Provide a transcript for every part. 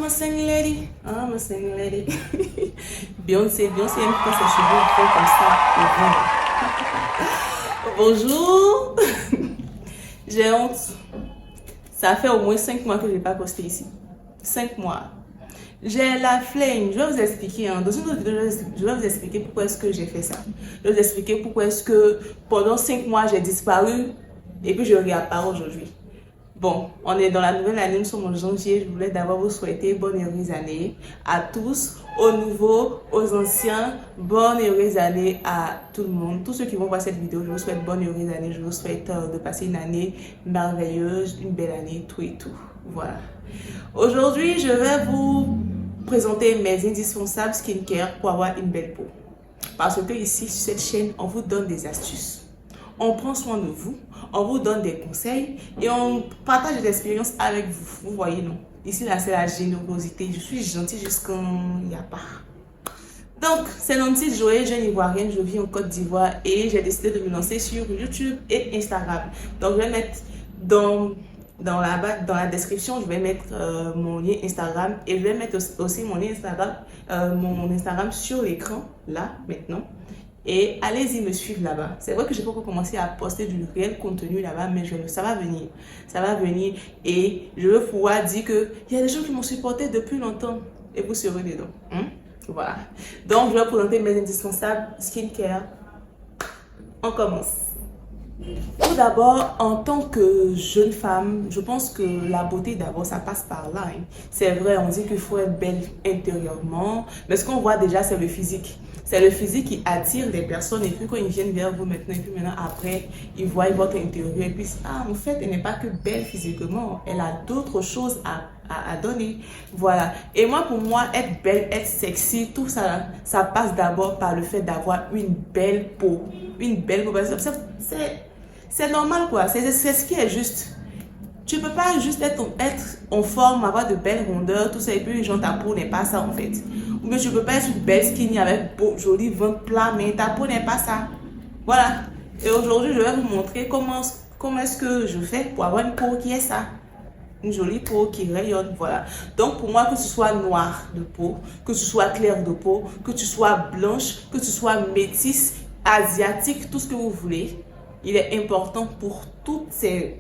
I'm a sing lady. I'm a sing lady. Beyoncé aime quand ses cheveux font comme ça. Bonjour. J'ai honte. Ça fait au moins 5 mois que je n'ai pas posté ici. 5 mois. J'ai la flemme. Je vais vous expliquer. Dans une autre vidéo, je vais vous expliquer pourquoi est-ce que j'ai fait ça. Je vais vous expliquer pourquoi est-ce que pendant 5 mois, j'ai disparu et puis je réapparais aujourd'hui. Bon, on est dans la nouvelle année, nous sommes en janvier. Je voulais d'abord vous souhaiter bonne et heureuse année à tous, aux nouveaux, aux anciens. Bonne et heureuse année à tout le monde. Tous ceux qui vont voir cette vidéo, je vous souhaite bonne et heureuse année. Je vous souhaite de passer une année merveilleuse, une belle année, tout et tout. Voilà. Aujourd'hui, je vais vous présenter mes indispensables skincare pour avoir une belle peau. Parce que ici, sur cette chaîne, on vous donne des astuces. On prend soin de vous, on vous donne des conseils et on partage des expériences avec vous. Vous voyez, non? Ici, là, c'est la générosité. Je suis gentille jusqu'à il n'y a pas. Donc, c'est Nancy Joël, jeune ivoirienne. Je vis en Côte d'Ivoire et j'ai décidé de me lancer sur YouTube et Instagram. Donc, je vais mettre dans la description, je vais mettre mon lien Instagram et je vais mettre aussi mon lien Instagram, mon Instagram sur l'écran, là, maintenant. Et allez-y me suivre là-bas. C'est vrai que je n'ai pas encore commencé à poster du réel contenu là-bas, mais ça va venir. Ça va venir et je veux pouvoir dire qu'il y a des gens qui m'ont supporté depuis longtemps et vous serez dedans. Voilà. Donc, je vais présenter mes indispensables skincare. On commence. Tout d'abord, en tant que jeune femme, je pense que la beauté d'abord, ça passe par là. C'est vrai, on dit qu'il faut être belle intérieurement, mais ce qu'on voit déjà, c'est le physique. C'est le physique qui attire les personnes et puis quand ils viennent vers vous maintenant, et puis maintenant après, ils voient votre intérieur et puis, en fait, elle n'est pas que belle physiquement, elle a d'autres choses à donner. Voilà. Et moi, pour moi, être belle, être sexy, tout ça, ça passe d'abord par le fait d'avoir une belle peau. Une belle peau. C'est normal quoi, c'est ce qui est juste. Tu peux pas juste être en forme, avoir de belles rondeurs, tout ça, et puis genre ta peau n'est pas ça en fait. Ou bien tu peux pas être une belle skinny avec beau, joli ventre plat, mais ta peau n'est pas ça. Voilà. Et aujourd'hui, je vais vous montrer comment est-ce que je fais pour avoir une peau qui est ça. Une jolie peau qui rayonne, voilà. Donc pour moi, que tu sois noire de peau, que tu sois claire de peau, que tu sois blanche, que tu sois métisse, asiatique, tout ce que vous voulez, il est important pour toutes ces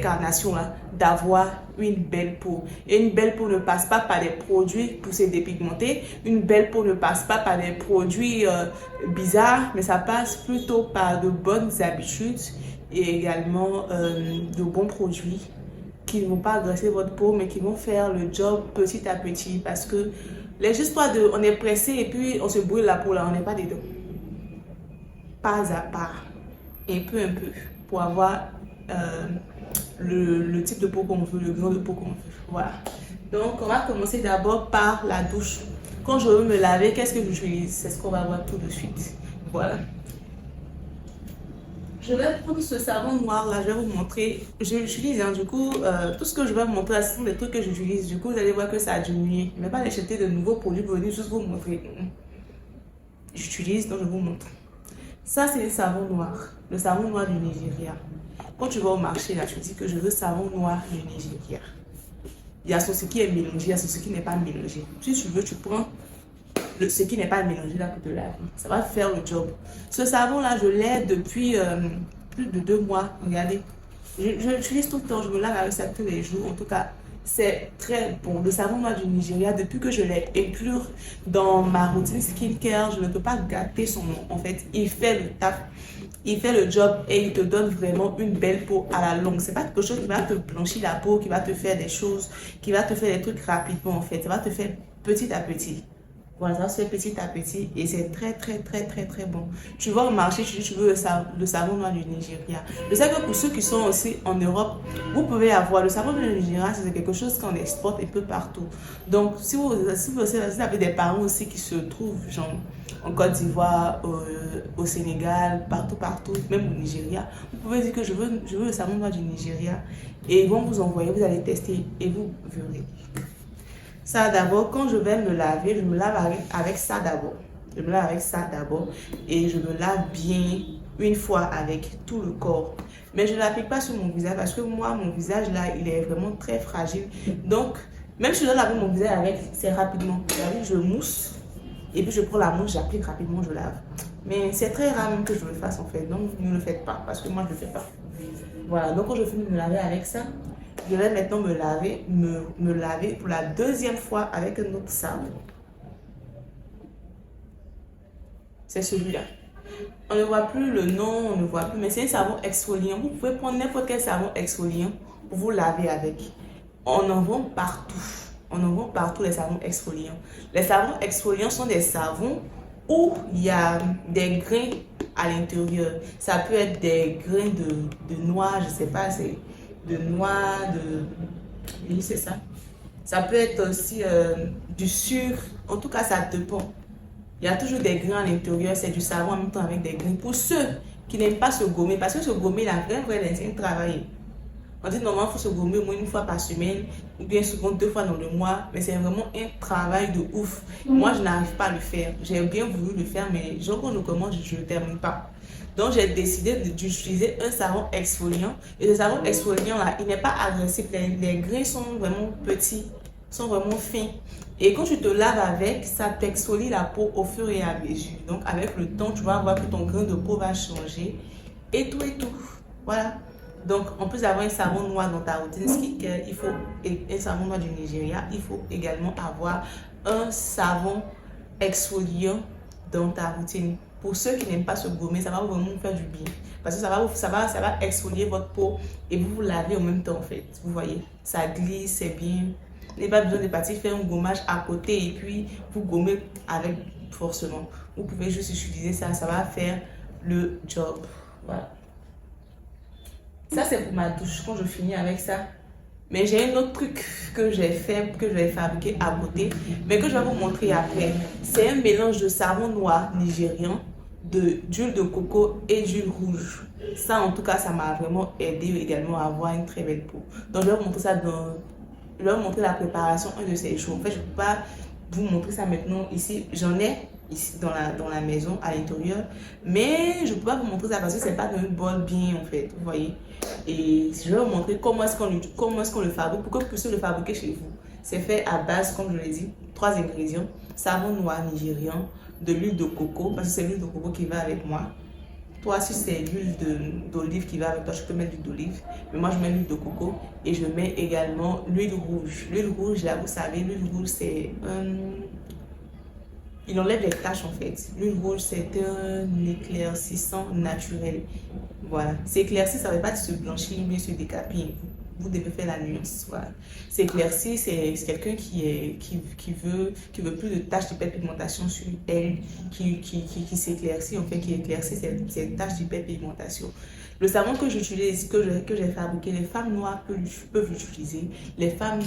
carnations-là d'avoir une belle peau. Et une belle peau ne passe pas par des produits pour se dépigmenter. Une belle peau ne passe pas par des produits bizarres, mais ça passe plutôt par de bonnes habitudes et également de bons produits qui ne vont pas agresser votre peau, mais qui vont faire le job petit à petit. Parce que les histoires de on est pressé et puis on se brûle la peau là, on n'est pas dedans. Pas à pas et peu à peu pour avoir le type de peau qu'on veut, le grain de peau qu'on veut. Voilà. Donc, on va commencer d'abord par la douche. Quand je veux me laver, qu'est-ce que j'utilise? C'est ce qu'on va voir tout de suite. Voilà. Je vais prendre ce savon noir là, je vais vous montrer. J'utilise, du coup, tout ce que je vais vous montrer, ce sont des trucs que j'utilise. Du coup, vous allez voir que ça a diminué. Je ne vais pas acheter de nouveaux produits pour venir juste vous montrer. J'utilise, donc je vous montre. Ça, c'est le savon noir du Nigeria. Quand tu vas au marché, là, tu dis que je veux savon noir du Nigeria. Il y a ce qui est mélangé, il y a ce qui n'est pas mélangé. Si tu veux, tu prends ce qui n'est pas mélangé là pour te laver. Ça va faire le job. Ce savon-là, je l'ai depuis plus de 2 mois. Regardez. Je l'utilise tout le temps, je me lave avec ça tous les jours. En tout cas, c'est très bon. Le savon noir du Nigeria, depuis que je l'ai inclus dans ma routine skincare, je ne peux pas gâter son nom. En fait, il fait le taf, il fait le job et il te donne vraiment une belle peau à la longue. C'est pas quelque chose qui va te blanchir la peau, qui va te faire des choses, qui va te faire des trucs rapidement en fait. Ça va te faire petit à petit. Voilà, ça se fait petit à petit et c'est très bon. Tu vas au marché, tu dis tu veux le savon noir du Nigeria. Je sais que pour ceux qui sont aussi en Europe, vous pouvez avoir le savon du Nigeria, c'est quelque chose qu'on exporte un peu partout. Donc, si vous avez des parents aussi qui se trouvent genre, en Côte d'Ivoire, au Sénégal, partout, même au Nigeria, vous pouvez dire que je veux le savon noir du Nigeria et ils vont vous envoyer, vous allez tester et vous verrez. Ça d'abord, quand je vais me laver, je me lave avec ça d'abord. Je me lave avec ça d'abord et je me lave bien une fois avec tout le corps. Mais je ne l'applique pas sur mon visage parce que moi, mon visage là, il est vraiment très fragile. Donc, Même si je dois laver mon visage avec, c'est rapidement. Je mousse et puis je prends la mousse, j'applique rapidement, je lave. Mais c'est très rare même que je le fasse en fait. Donc ne le faites pas parce que moi je ne le fais pas. Voilà, donc quand je finis de me laver avec ça, je vais maintenant me laver pour la deuxième fois avec un autre savon. C'est celui-là. On ne voit plus le nom, on ne voit plus, mais c'est un savon exfoliant. Vous pouvez prendre n'importe quel savon exfoliant pour vous laver avec. On en vend partout. On en vend partout les savons exfoliants. Les savons exfoliants sont des savons où il y a des grains à l'intérieur. Ça peut être des grains de noix, je ne sais pas, c'est de noix, oui, c'est ça. Ça peut être aussi du sucre. En tout cas, ça dépend. Il y a toujours des grains à l'intérieur, c'est du savon en même temps avec des grains. Pour ceux qui n'aiment pas se gommer, parce que se gommer, la vraie, c'est un travail. On dit normalement, il faut se gommer au moins une fois par semaine, ou bien souvent 2 fois dans le mois, mais c'est vraiment un travail de ouf. Moi, je n'arrive pas à le faire. J'ai bien voulu le faire, mais genre qu'on ne commence, je ne le termine pas. Donc, j'ai décidé d'utiliser un savon exfoliant. Et ce savon exfoliant-là, il n'est pas agressif. Les grains sont vraiment petits, sont vraiment fins. Et quand tu te laves avec, ça t'exfolie la peau au fur et à mesure. Donc, avec le temps, tu vas voir que ton grain de peau va changer. Et tout et tout. Voilà. Donc, en plus d'avoir un savon noir dans ta routine skincare, il faut un savon noir du Nigeria. Il faut également avoir un savon exfoliant dans ta routine. Pour ceux qui n'aiment pas se gommer, ça va vraiment vous faire du bien. Parce que ça va exfolier votre peau et vous lavez en même temps en fait. Vous voyez, ça glisse, c'est bien. Vous n'avez pas besoin de partir faire un gommage à côté et puis vous gommez avec forcément. Vous pouvez juste utiliser ça, ça va faire le job. Voilà. Ça c'est pour ma douche quand je finis avec ça. Mais j'ai un autre truc que j'ai fait, que je vais fabriquer à côté, mais que je vais vous montrer après. C'est un mélange de savon noir nigérian, d'huile de coco et d'huile rouge. Ça, en tout cas, ça m'a vraiment aidé également à avoir une très belle peau. Donc, je vais vous montrer ça je vais vous montrer la préparation un de ces jours. En fait, je ne peux pas vous montrer ça maintenant ici. J'en ai ici dans la maison, à l'intérieur. Mais je ne peux pas vous montrer ça parce que ce n'est pas dans une bol bien, en fait. Vous voyez. Et je vais vous montrer comment est-ce qu'on le fabrique pour que vous puissiez le fabriquer chez vous. C'est fait à base, comme je l'ai dit, 3 ingrédients. Savon noir nigérian, de l'huile de coco, parce que c'est l'huile de coco qui va avec moi. Toi, si c'est l'huile d'olive qui va avec toi, je peux mettre l'huile d'olive. Mais moi, je mets l'huile de coco et je mets également l'huile rouge. L'huile rouge, là, vous savez, l'huile rouge, c'est il enlève les taches en fait. L'huile rouge, c'est un éclaircissant naturel. Voilà. S'éclaircir, ça ne veut pas se blanchir, mais se décapiller. Vous devez faire la nuance. Voilà. S'éclaircir, c'est quelqu'un qui veut plus de taches d'hyperpigmentation sur elle, qui s'éclaircit, en fait, qui éclaircit ces taches d'hyperpigmentation. Le savon que j'utilise, que j'ai fabriqué, les femmes noires peuvent l'utiliser. Les femmes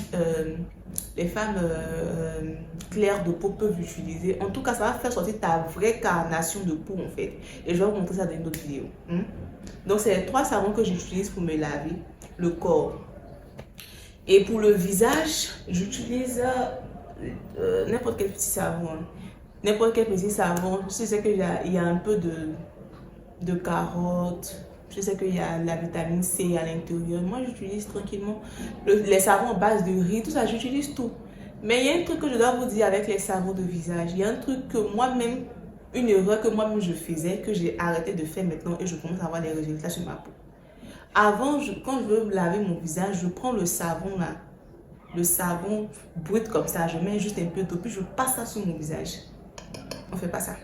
claires de peau peuvent l'utiliser. En tout cas, ça va faire sortir ta vraie carnation de peau, en fait. Et je vais vous montrer ça dans une autre vidéo. Donc, c'est les 3 savons que j'utilise pour me laver le corps. Et pour le visage, j'utilise n'importe quel petit savon. N'importe quel petit savon. Je sais qu'il y a un peu de carotte. Je sais qu'il y a la vitamine C à l'intérieur. Moi, j'utilise tranquillement les savons à base de riz. Tout ça, j'utilise tout. Mais il y a un truc que je dois vous dire avec les savons de visage. Il y a un truc que moi-même, une erreur que moi-même je faisais, que j'ai arrêté de faire maintenant et je commence à avoir des résultats sur ma peau. Avant, quand je veux me laver mon visage, je prends le savon là. Le savon brut comme ça. Je mets juste un peu d'eau puis je passe ça sur mon visage. On ne fait pas ça.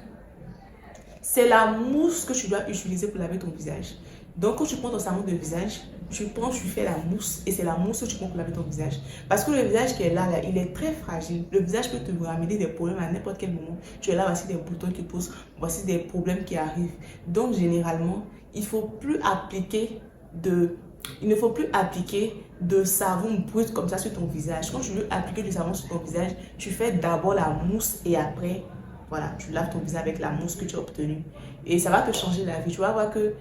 C'est la mousse que tu dois utiliser pour laver ton visage. Donc, quand tu prends ton savon de visage, tu fais la mousse et c'est la mousse que tu prends pour laver ton visage. Parce que le visage qui est là, il est très fragile. Le visage peut te ramener des problèmes à n'importe quel moment. Tu es là, voici des boutons qui poussent, voici des problèmes qui arrivent. Donc, généralement, il ne faut plus appliquer de savon brut comme ça sur ton visage. Quand tu veux appliquer du savon sur ton visage, tu fais d'abord la mousse et après, voilà, tu laves ton visage avec la mousse que tu as obtenue. Et ça va te changer la vie. Tu vas voir que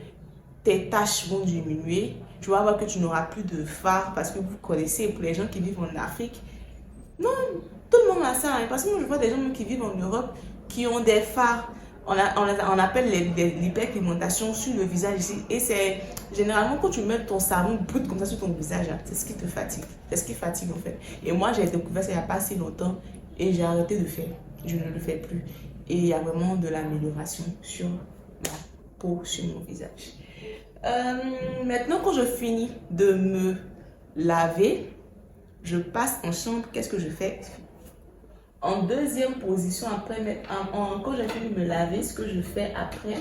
tes taches vont diminuer. Tu vas voir que tu n'auras plus de fards parce que vous connaissez, pour les gens qui vivent en Afrique, non, tout le monde a ça. Hein, parce que moi, je vois des gens qui vivent en Europe qui ont des fards on appelle l'hyperpigmentation sur le visage ici. Et c'est généralement quand tu mets ton savon brut comme ça sur ton visage, hein, c'est ce qui te fatigue. C'est ce qui fatigue en fait. Et moi, j'ai découvert ça il n'y a pas si longtemps et j'ai arrêté de faire. Je ne le fais plus. Et il y a vraiment de l'amélioration sur ma peau, sur mon visage. Maintenant, quand je finis de me laver, je passe en chambre. Qu'est-ce que je fais? En deuxième position, après, quand j'ai fini de me laver, ce que je fais après,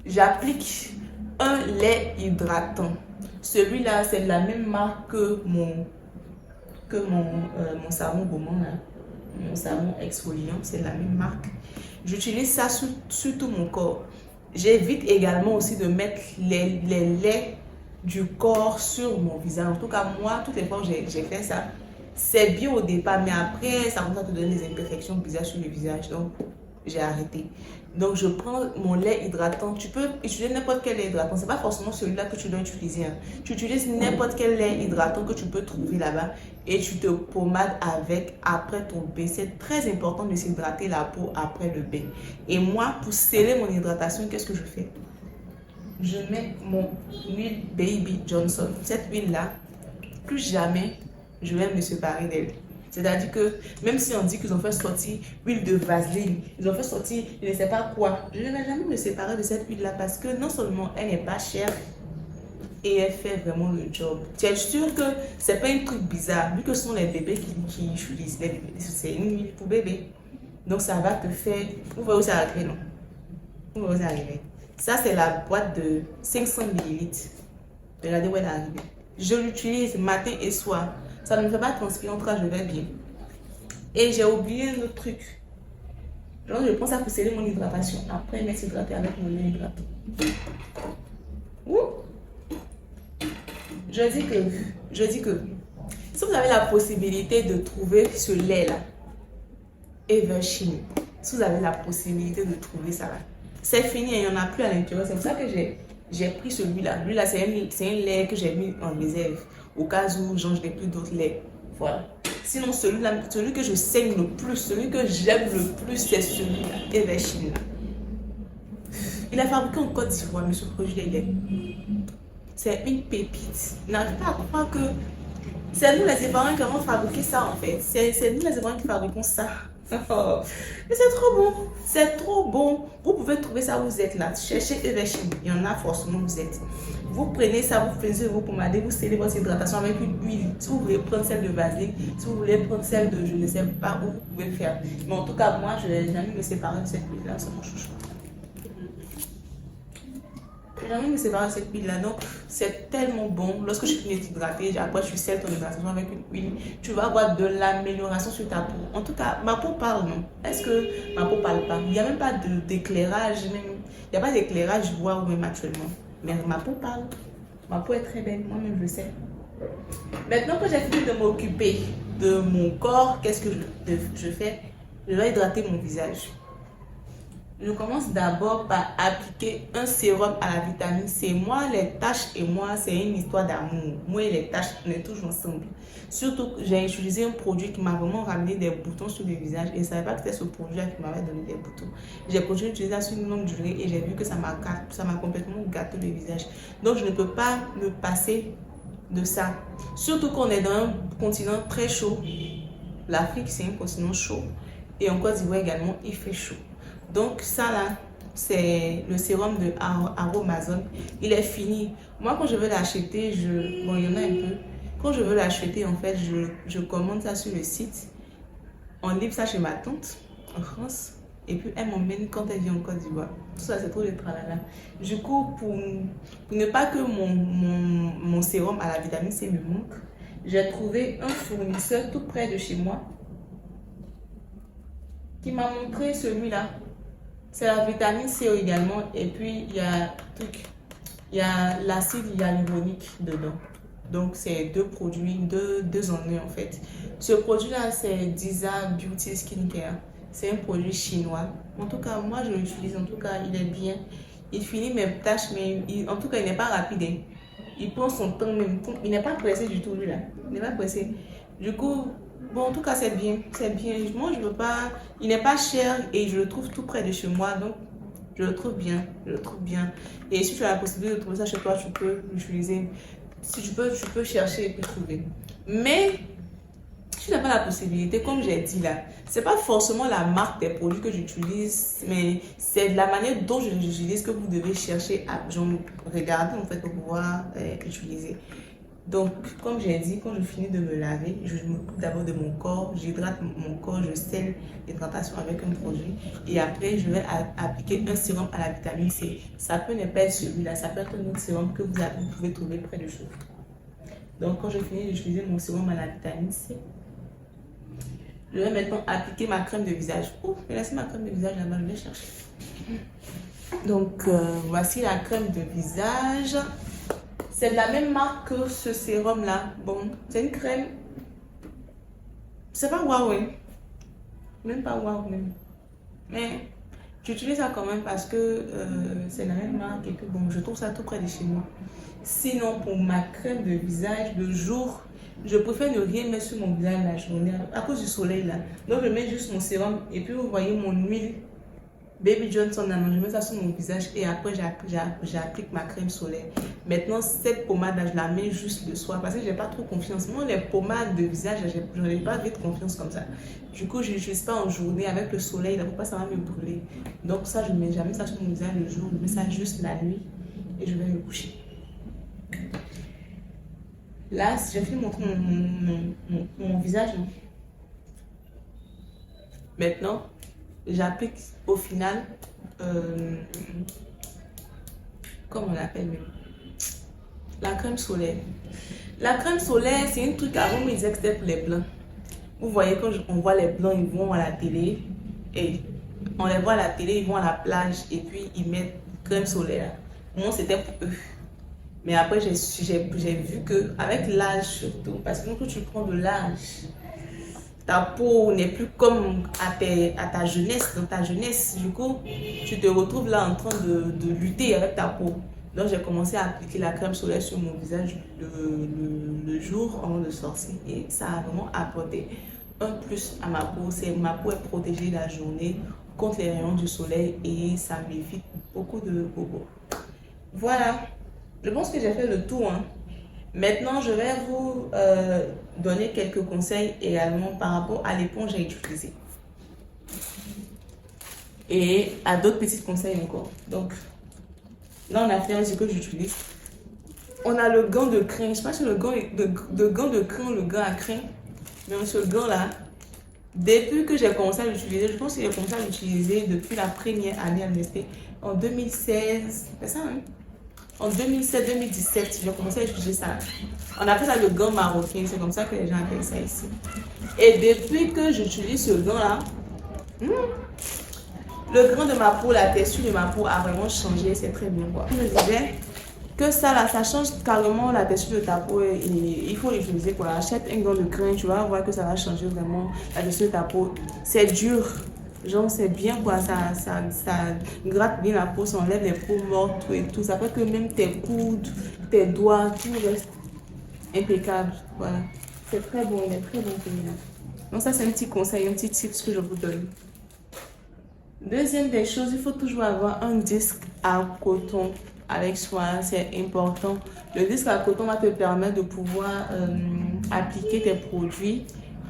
j'applique un lait hydratant. Celui-là, c'est de la même marque que mon savon gourmand, mon savon exfoliant, c'est de la même marque. J'utilise ça sur tout mon corps. J'évite également aussi de mettre les laits du corps sur mon visage. En tout cas, moi, toutes les fois que j'ai fait ça, c'est bien au départ, mais après, ça commence à te donner des imperfections bizarres sur le visage. Donc, j'ai arrêté. Donc, je prends mon lait hydratant. Tu peux utiliser n'importe quel lait hydratant. Ce n'est pas forcément celui-là que tu dois utiliser. Hein. Tu utilises n'importe quel lait hydratant que tu peux trouver là-bas et tu te pommades avec après ton bain. C'est très important de s'hydrater la peau après le bain. Et moi, pour sceller mon hydratation, qu'est-ce que je fais? Je mets mon huile Baby Johnson. Cette huile-là, plus jamais je vais me séparer d'elle. C'est-à-dire que même si on dit qu'ils ont fait sortir huile de vaseline, ils ont fait sortir je ne sais pas quoi, je ne vais jamais me séparer de cette huile-là parce que non seulement elle n'est pas chère et elle fait vraiment le job. Tu es sûr que ce n'est pas un truc bizarre, vu que ce sont les bébés qui utilisent les bébés. C'est une huile pour bébé. Donc ça va te faire... Vous voyez où ça arrive, non? Vous voyez où ça arrive. Ça, c'est la boîte de 500 ml. Regardez où elle est arrivée. Je l'utilise matin et soir. Ça ne me fait pas transpirer, en tout cas, je vais bien. Et j'ai oublié un autre truc. Donc, je pense à pour sceller mon hydratation. Après, m'être hydraté avec mon lait hydratant. Je dis que, si vous avez la possibilité de trouver ce lait-là, Eversheen, si vous avez la possibilité de trouver ça là, c'est fini, il n'y en a plus à l'intérieur. C'est pour ça que j'ai pris celui-là. Lui-là, c'est un lait que j'ai mis en réserve au cas où je n'ai plus d'autres laits. Voilà. Sinon, celui que je saigne le plus, celui que j'aime le plus, c'est celui-là, Eversheen. Il est fabriqué en Côte d'Ivoire, mais ce produit-là, c'est une pépite. N'arrive pas à croire que c'est nous les Ivoiriens qui avons fabriqué ça en fait. C'est nous les Ivoiriens qui fabriquons ça. Mais c'est trop bon, c'est trop bon. Vous pouvez trouver ça où vous êtes là. Cherchez Eversheen, il y en a forcément où vous êtes. Vous prenez ça, vous faisiez vos pommadés, vous scellez votre hydratation avec une huile. Si vous voulez prendre celle de vaseline, si vous voulez prendre celle de je ne sais pas où vous pouvez faire. Mais en tout cas, moi, je n'ai jamais me séparer de cette huile-là, c'est mon chouchou. Je n'ai jamais me séparer de cette huile-là. Donc, c'est tellement bon. Lorsque je finis d'hydrater, après, je scelle ton hydratation avec une huile. Tu vas avoir de l'amélioration sur ta peau. En tout cas, ma peau parle, non? Est-ce que ma peau parle pas? Il n'y a même pas d'éclairage. Il n'y a pas d'éclairage, je vois, même actuellement. Mais ma peau parle. Ma peau est très belle, moi-même je le sais. Maintenant que j'ai fini de m'occuper de mon corps, qu'est-ce que je fais? Je vais hydrater mon visage. Je commence d'abord par appliquer un sérum à la vitamine C. Moi, les taches et moi, c'est une histoire d'amour. Moi et les taches, on est toujours ensemble. Surtout que j'ai utilisé un produit qui m'a vraiment ramené des boutons sur le visage. Et je ne savais pas que c'était ce produit-là qui m'avait donné des boutons. J'ai continué d'utiliser ça sur une longue durée et j'ai vu que ça m'a complètement gâté le visage. Donc, je ne peux pas me passer de ça. Surtout qu'on est dans un continent très chaud. L'Afrique, c'est un continent chaud. Et en Côte d'Ivoire également, il fait chaud. Donc ça là, c'est le sérum de Aromazone. Il est fini. Moi quand je veux l'acheter, bon il y en a un peu. Quand je veux l'acheter en fait, je commande ça sur le site. On livre ça chez ma tante en France. Et puis elle m'emmène quand elle vient en Côte d'Ivoire. Tout ça c'est trop de tralala. Du coup pour ne pas que mon sérum à la vitamine C me manque, j'ai trouvé un fournisseur tout près de chez moi qui m'a montré celui-là. C'est la vitamine C également. Et puis, il y a l'acide hyaluronique dedans. Donc, c'est deux produits, deux en un en fait. Ce produit-là, c'est Disa Beauty Skincare. C'est un produit chinois. En tout cas, moi, je l'utilise. En tout cas, il est bien. Il finit mes tâches, mais en tout cas, il n'est pas rapide. Il prend son temps même. Il n'est pas pressé du tout, lui, là. Il n'est pas pressé. Du coup, Bon, en tout cas, c'est bien. C'est bien. Moi, je veux pas. Il n'est pas cher et je le trouve tout près de chez moi. Donc, je le trouve bien. Je le trouve bien. Et si tu as la possibilité de trouver ça chez toi, tu peux l'utiliser. Si tu peux chercher et puis trouver. Mais, si tu n'as pas la possibilité, comme j'ai dit là, c'est pas forcément la marque des produits que j'utilise, mais c'est la manière dont je les utilise que vous devez chercher à regarder en fait pour pouvoir utiliser. Donc, comme j'ai dit, quand je finis de me laver, je m'occupe d'abord de mon corps, j'hydrate mon corps, je scelle l'hydratation avec un produit et après, je vais appliquer un sérum à la vitamine C. Ça peut ne pas être celui-là, ça peut être un autre sérum que vous pouvez trouver près de chez vous. Donc, quand je finis d'utiliser mon sérum à la vitamine C, je vais maintenant appliquer ma crème de visage. Oh, je vais laisser ma crème de visage là-bas, je vais chercher. Donc, voici la crème de visage. C'est de la même marque que ce sérum là. Bon, c'est une crème. C'est pas waouh, hein. Même pas waouh même. Mais j'utilise ça quand même parce que c'est la même marque et que bon, je trouve ça tout près de chez moi. Sinon, pour ma crème de visage, le jour, je préfère ne rien mettre sur mon visage la journée à cause du soleil là. Donc, je mets juste mon sérum et puis vous voyez mon huile Baby Johnson, je mets ça sur mon visage et après j'applique ma crème solaire. Maintenant, cette pommade là, je la mets juste le soir parce que j'ai pas trop confiance. Moi, les pommades de visage, je n'ai pas vite confiance comme ça. Du coup, je n'utilise pas en journée avec le soleil, là, pourquoi ça va me brûler. Donc ça, je mets jamais ça sur mon visage le jour, je mets ça juste la nuit et je vais me coucher. Là, j'ai fait montrer mon visage. Maintenant, j'applique au final, comment on l'appelle même, la crème solaire. La crème solaire, c'est un truc avant, ils disaient que c'était pour les blancs. Vous voyez, quand on voit les blancs, ils vont à la télé, et on les voit à la télé, ils vont à la plage, et puis ils mettent crème solaire. Moi, c'était pour eux. Mais après, j'ai vu que avec l'âge surtout, parce que quand tu prends de l'âge, ta peau n'est plus comme à ta jeunesse, dans ta jeunesse. Du coup, tu te retrouves là en train de lutter avec ta peau. Donc, j'ai commencé à appliquer la crème solaire sur mon visage le jour avant de sortir. Et ça a vraiment apporté un plus à ma peau. Ma peau est protégée la journée contre les rayons du soleil et ça m'évite beaucoup de bobos. Voilà. Je pense que j'ai fait le tour. Maintenant, je vais vous donner quelques conseils également par rapport à l'éponge à utiliser. Et à d'autres petits conseils encore. Donc, là, on a fait ce que j'utilise. On a le gant de crin. Je ne sais pas si le gant de crin, le gant à crin. Mais ce gant-là, depuis que j'ai commencé à l'utiliser, je pense que j'ai commencé à l'utiliser depuis la première année à l'université. En 2016. C'est ça, hein? En 2017, j'ai commencé à utiliser ça. On appelle ça le gant marocain, c'est comme ça que les gens appellent ça ici. Et depuis que j'utilise ce gant-là, le grain de ma peau, la texture de ma peau a vraiment changé, c'est très bien quoi. Je disais que ça là, ça change carrément la texture de ta peau et il faut l'utiliser quoi. Achète un gant de crin, tu vas voir que ça va changer vraiment la texture de ta peau. C'est dur. Genre, c'est bien quoi, ça gratte bien la peau, ça enlève les peaux mortes et tout. Ça fait que même tes coudes, tes doigts, tout reste impeccable. Voilà. C'est très bon, il est très bon pour nous. Donc, ça, c'est un petit conseil, un petit tips que je vous donne. Deuxième des choses, il faut toujours avoir un disque à coton avec soi, c'est important. Le disque à coton va te permettre de pouvoir appliquer tes produits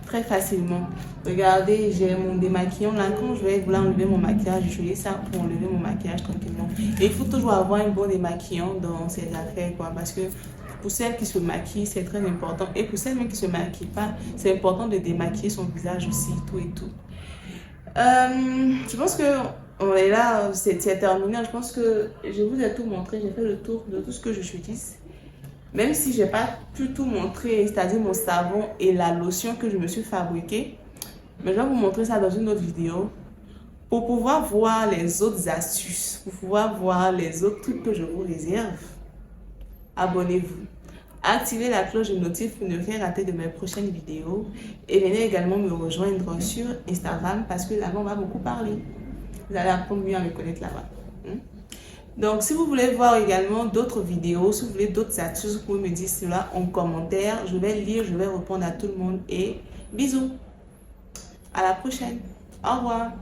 très facilement. Regardez, j'ai mon démaquillant là. Quand je vais vouloir enlever mon maquillage, j'utilise ça pour enlever mon maquillage tranquillement. Et il faut toujours avoir un bon démaquillant dans ses affaires, quoi, parce que pour celles qui se maquillent, c'est très important. Et pour celles même qui ne se maquillent pas, c'est important de démaquiller son visage aussi, tout et tout. Je pense que on est là, c'est terminé. Je pense que je vous ai tout montré. J'ai fait le tour de tout ce que j'utilise. Même si je n'ai pas pu tout montrer, c'est-à-dire mon savon et la lotion que je me suis fabriquée. Mais je vais vous montrer ça dans une autre vidéo. Pour pouvoir voir les autres astuces, pour pouvoir voir les autres trucs que je vous réserve, abonnez-vous. Activez la cloche de notif pour ne rien rater de mes prochaines vidéos. Et venez également me rejoindre sur Instagram parce que là-bas, on va beaucoup parler. Vous allez apprendre mieux à me connaître là-bas. Donc, si vous voulez voir également d'autres vidéos, si vous voulez d'autres astuces, vous pouvez me dire cela en commentaire. Je vais lire, je vais répondre à tout le monde et Bisous. À la prochaine. Au revoir.